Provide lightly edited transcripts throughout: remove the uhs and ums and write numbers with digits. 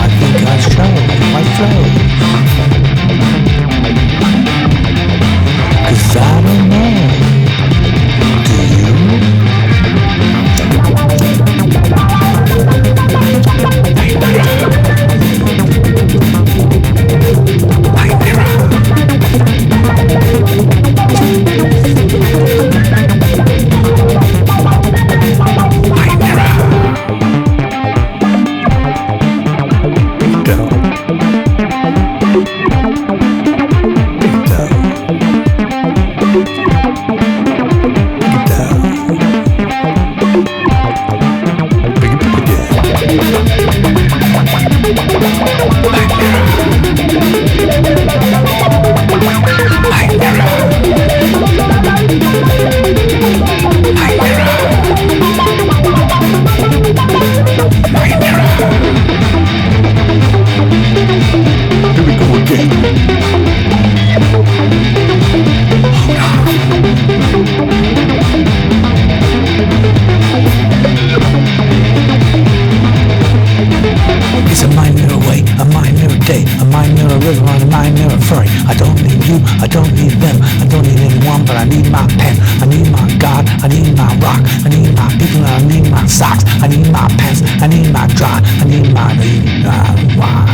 I think I show my throat. 'Cause I don't know. Do you? I don't need them, I don't need anyone, but I need my pen, I need my God, I need my rock, I need my people, I need my socks, I need my pants, I need my dry, I need my wine.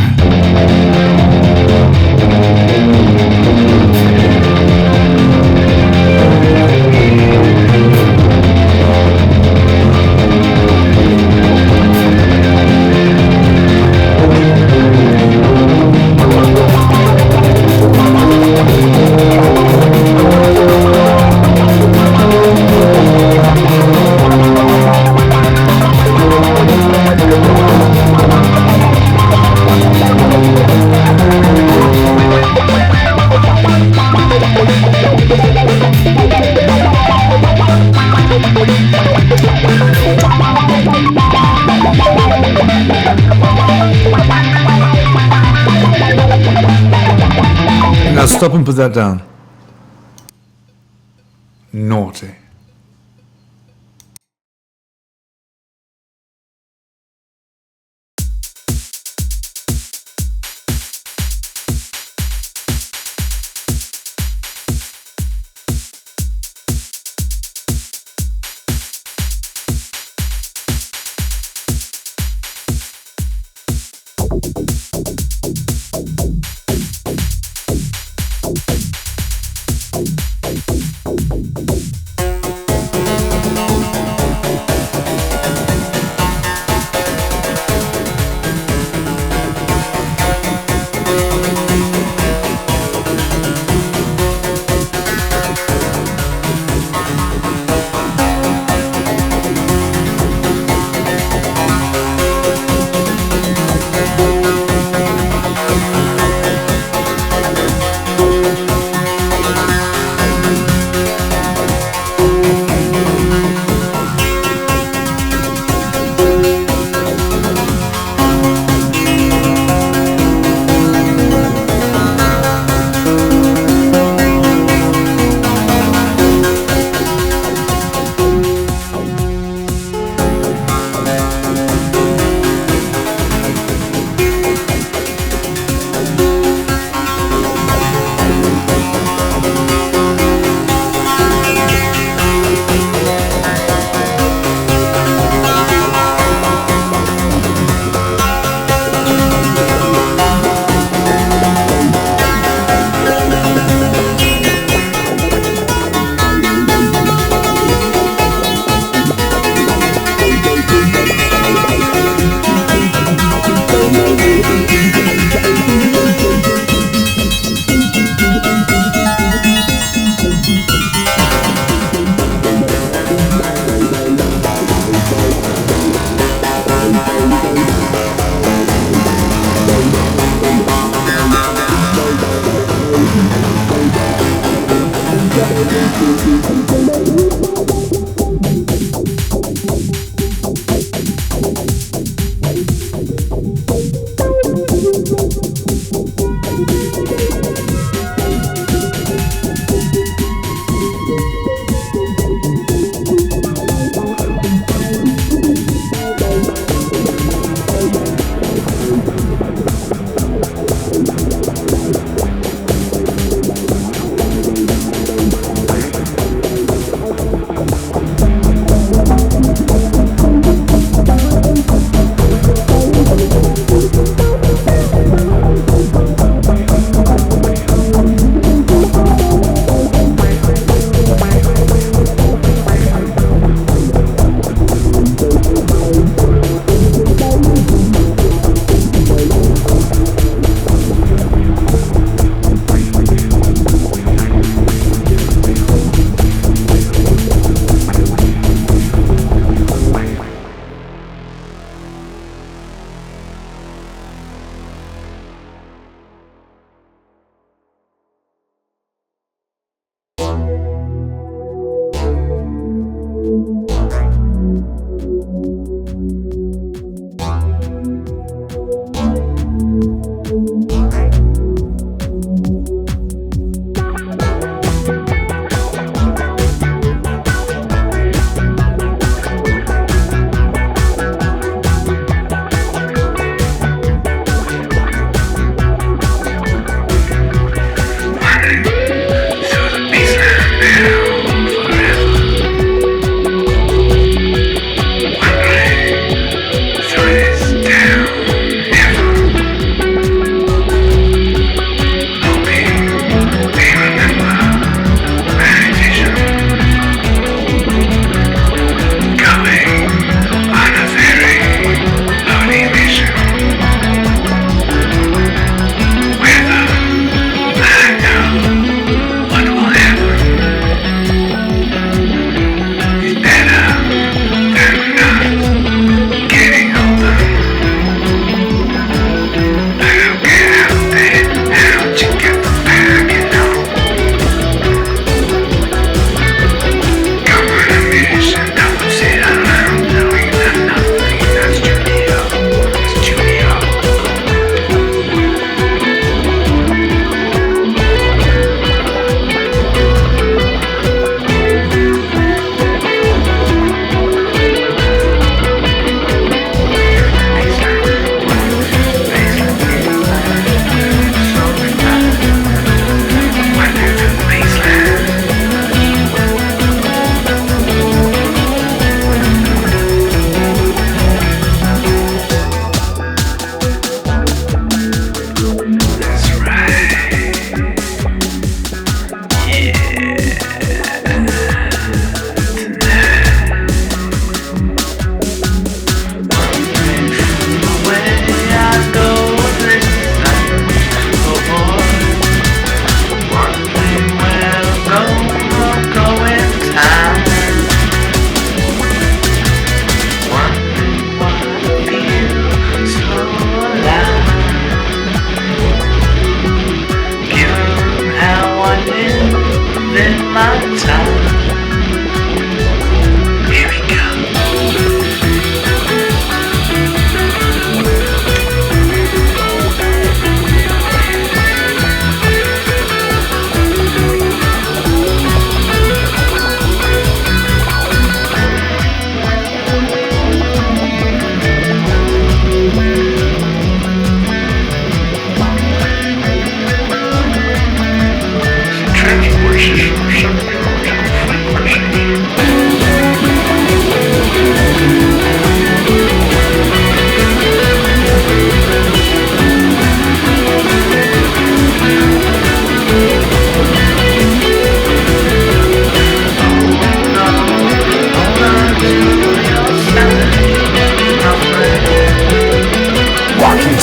Now stop and put that down. Naughty.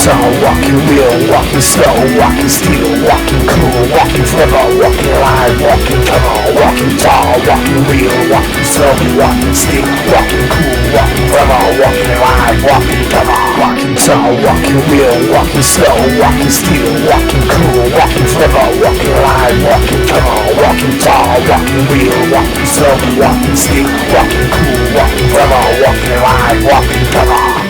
tall, walking real, walking slow, walking still, walking cool, walking forever, walking alive, walking tall, walking tall, walking real, walking slow, walking still, walking cool, walking forever, walking alive, walking forever, walking tall, walking real, walking slow, walking still, walking cool, walking forever, walking alive, walking tall, walking tall, walking real, walking slow, walking still, walking cool, walking forever, walking alive, walking forever.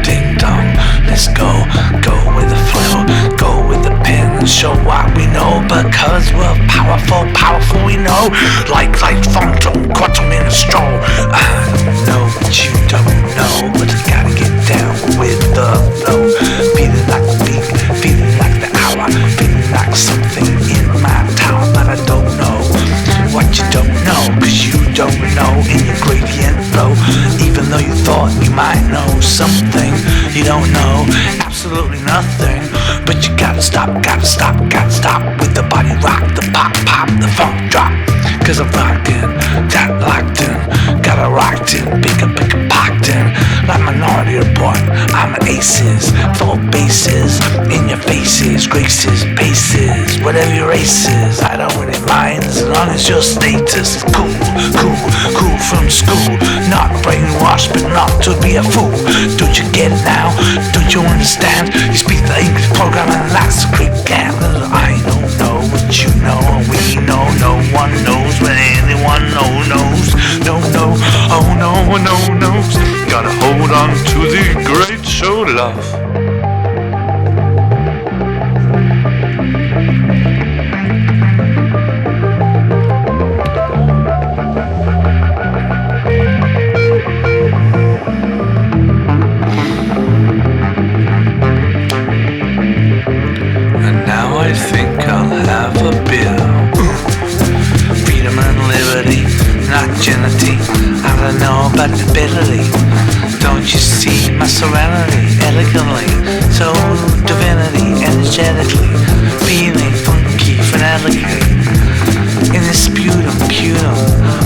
ding dong. Let's go with the flow, go with the pen and show what we know. Because we're powerful we know. Like phantom, quantum in a stroll. I don't know what you don't know, but I gotta get down with the flow. Feeling like the beat, feeling like the hour, feeling like something in my tower. But I don't know what you don't know, cause you don't know in your gradient flow. Even though you thought you might know something, you don't know absolutely nothing. But you gotta stop with the body rock, the pop, the funk drop. Cause I'm rockin', that locked in, got a rocked in, pick a pocked in. Like Minority Report, I'm an aces, full bases, in your faces, graces, paces, whatever your race is. I don't really mind as long as your status is cool from school. Not brainwashed, but not to be a fool. Don't you get it now? Don't you understand? You speak the English program and that's a great gang. I don't know what you know, and we know no one knows when anyone knows. No, oh no knows. Gotta hold on to the great show love. And now I think I'll have a beer. Freedom and liberty, not genity. I don't know about the ability. Don't you see my serenity, elegantly, so divinity, energetically, feeling funky, phonetically. In this putum,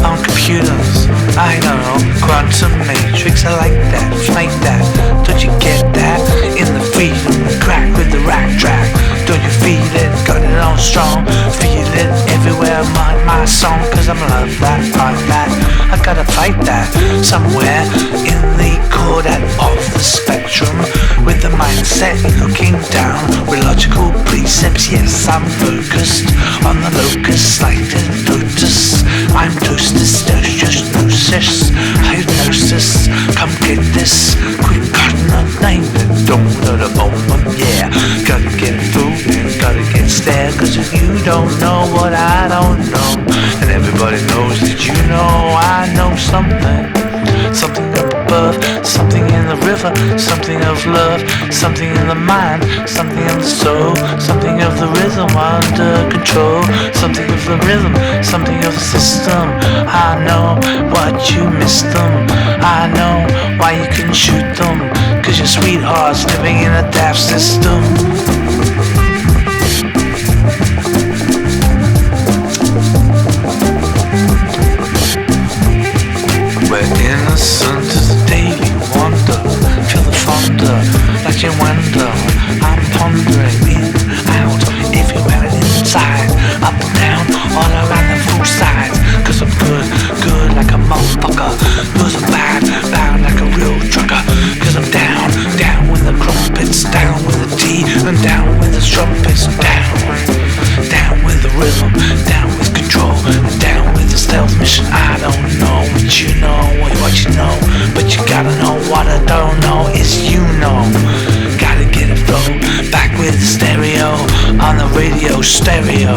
on computers, I don't know, quantum matrix, I like that, like that. Don't you get that? In the freedom, crack with the rack track. Don't you feel it? Got it on strong. Feel it everywhere, my song. Cause I'm love that, fight that. I gotta fight that somewhere in the chordate of the spectrum. With the mindset looking down with logical precepts. Yes, I'm focused on the locus like the lotus. I'm toasters, just gnosis, hypnosis. Come get this, quick cotton up, name it. Don't know the moment, yeah. Gotta get it through. Gotta get stared, cause if you don't know what I don't know, and everybody knows that you know I know something. Something up above, something in the river, something of love, something in the mind, something of the soul, something of the rhythm under control, something of the rhythm, something of the system. I know what you missed them, I know why you couldn't shoot them, cause your sweetheart's living in a daft system. Where innocent is a daily wonder. Feel the thunder, like you wonder. I'm pondering in, out, everywhere and inside. Up and down, all around the full sides. Cause I'm good like a motherfucker. Cause I'm bad like a real trucker. Cause I'm down with the crumpets. Down with the T and down with the trumpets. Down with the rhythm. Down with control. Down with the stealth mission. I don't know what you know, what you know, but you gotta know what I don't know is you know. Gotta get it flow back with the stereo on the radio stereo.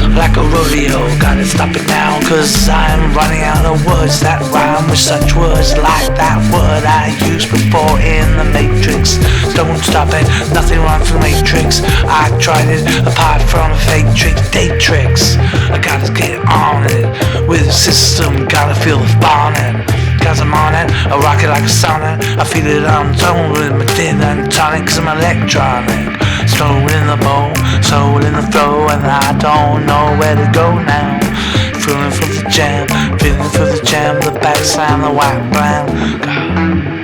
Like a rodeo, gotta stop it now, cause I'm running out of words that rhyme with such words like that word I used before in the Matrix. Don't stop it, nothing wrong with the Matrix. I tried it apart from a fake trick, date tricks. I gotta get on it with the system, gotta feel the bonnet. Cause I'm on it, I rock it like a sonnet. I feel it on tone with my din and tonic, cause I'm electronic. Slow in the bowl, soul in the flow, and I don't know where to go now. Feeling for the jam, the bass and the white bland.